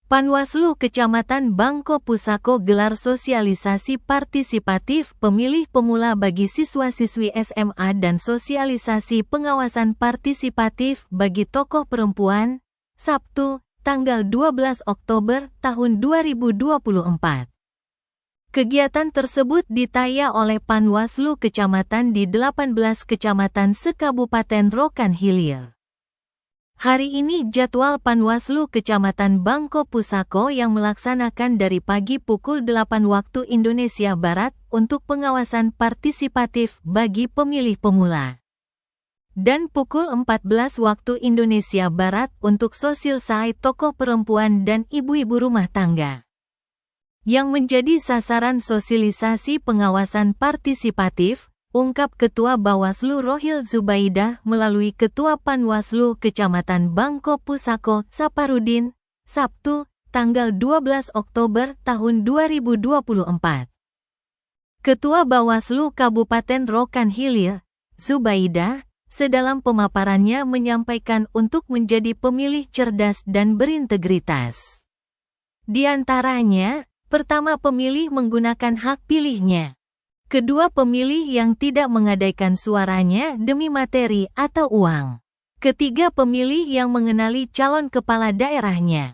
Panwaslu Kecamatan Bangko Pusako gelar sosialisasi partisipatif pemilih pemula bagi siswa-siswi SMA dan sosialisasi pengawasan partisipatif bagi tokoh perempuan, Sabtu, tanggal 12 Oktober tahun 2024. Kegiatan tersebut ditaya oleh Panwaslu Kecamatan di 18 kecamatan se-Kabupaten Rokan Hilir. Hari ini jadwal Panwaslu Kecamatan Bangko Pusako yang melaksanakan dari pagi pukul 8 waktu Indonesia Barat untuk pengawasan partisipatif bagi pemilih pemula. Dan pukul 14 waktu Indonesia Barat untuk sosialisasi tokoh perempuan dan ibu-ibu rumah tangga. Yang menjadi sasaran sosialisasi pengawasan partisipatif, ungkap Ketua Bawaslu Rohil Zubaidah melalui Ketua Panwaslu Kecamatan Bangko Pusako, Saparudin, Sabtu, tanggal 12 Oktober tahun 2024. Ketua Bawaslu Kabupaten Rokan Hilir, Zubaidah, sedalam pemaparannya menyampaikan untuk menjadi pemilih cerdas dan berintegritas. Di antaranya, pertama, pemilih menggunakan hak pilihnya. Kedua, pemilih yang tidak menggadaikan suaranya demi materi atau uang. Ketiga, pemilih yang mengenali calon kepala daerahnya.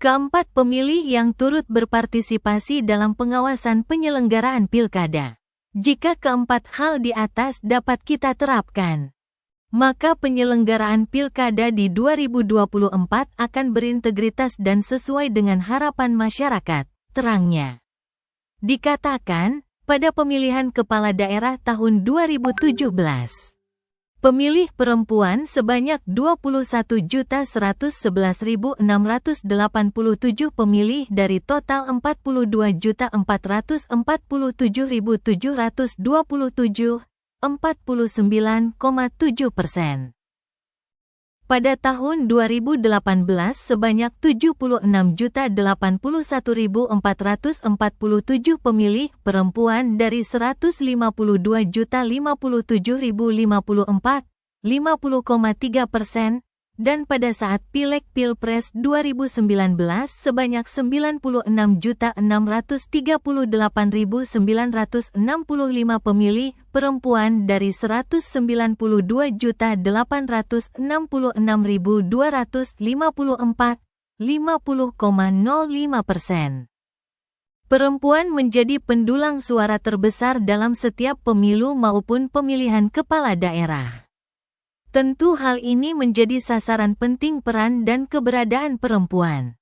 Keempat, pemilih yang turut berpartisipasi dalam pengawasan penyelenggaraan pilkada. Jika keempat hal di atas dapat kita terapkan, maka penyelenggaraan pilkada di 2024 akan berintegritas dan sesuai dengan harapan masyarakat, terangnya. Dikatakan, pada pemilihan kepala daerah tahun 2017, pemilih perempuan sebanyak 21.111.687 pemilih dari total 42.447.727, 49,7%. Pada tahun 2018 sebanyak 76.081.447 pemilih perempuan dari 152.057.054, 50,3%, dan pada saat Pileg Pilpres 2019 sebanyak 96.638.965 pemilih perempuan dari 192.866.254, 50,05%. Perempuan menjadi pendulang suara terbesar dalam setiap pemilu maupun pemilihan kepala daerah. Tentu hal ini menjadi sasaran penting peran dan keberadaan perempuan.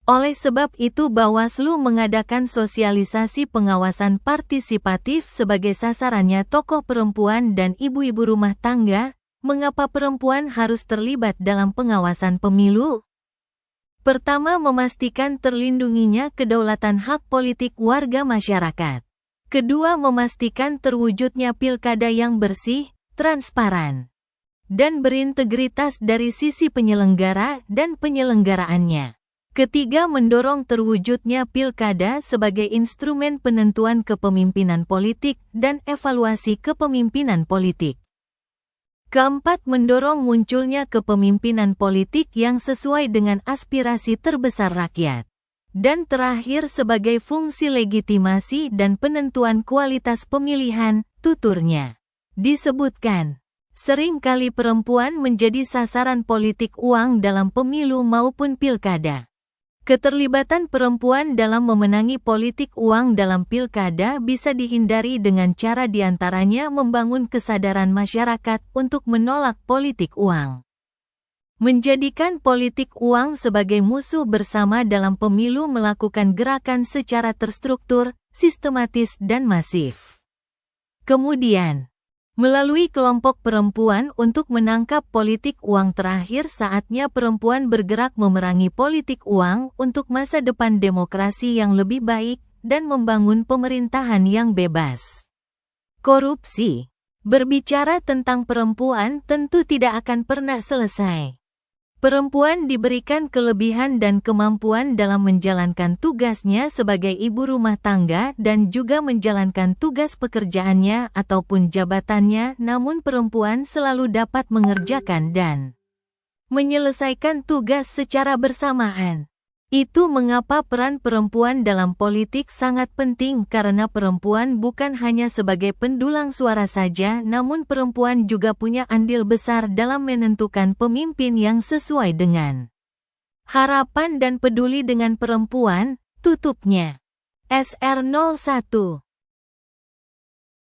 Oleh sebab itu Bawaslu mengadakan sosialisasi pengawasan partisipatif sebagai sasarannya tokoh perempuan dan ibu-ibu rumah tangga. Mengapa perempuan harus terlibat dalam pengawasan pemilu? Pertama, memastikan terlindunginya kedaulatan hak politik warga masyarakat. Kedua, memastikan terwujudnya pilkada yang bersih, transparan, dan berintegritas dari sisi penyelenggara dan penyelenggaraannya. Ketiga, mendorong terwujudnya pilkada sebagai instrumen penentuan kepemimpinan politik dan evaluasi kepemimpinan politik. Keempat, mendorong munculnya kepemimpinan politik yang sesuai dengan aspirasi terbesar rakyat. Dan terakhir, sebagai fungsi legitimasi dan penentuan kualitas pemilihan, tuturnya. Disebutkan, sering kali perempuan menjadi sasaran politik uang dalam pemilu maupun pilkada. Keterlibatan perempuan dalam memenangi politik uang dalam pilkada bisa dihindari dengan cara diantaranya membangun kesadaran masyarakat untuk menolak politik uang. Menjadikan politik uang sebagai musuh bersama dalam pemilu, melakukan gerakan secara terstruktur, sistematis dan masif. Kemudian, melalui kelompok perempuan untuk menangkap politik uang. Terakhir, saatnya perempuan bergerak memerangi politik uang untuk masa depan demokrasi yang lebih baik dan membangun pemerintahan yang bebas korupsi. Berbicara tentang perempuan tentu tidak akan pernah selesai. Perempuan diberikan kelebihan dan kemampuan dalam menjalankan tugasnya sebagai ibu rumah tangga dan juga menjalankan tugas pekerjaannya ataupun jabatannya, namun perempuan selalu dapat mengerjakan dan menyelesaikan tugas secara bersamaan. Itu mengapa peran perempuan dalam politik sangat penting karena perempuan bukan hanya sebagai pendulang suara saja namun perempuan juga punya andil besar dalam menentukan pemimpin yang sesuai dengan harapan dan peduli dengan perempuan, tutupnya. SR01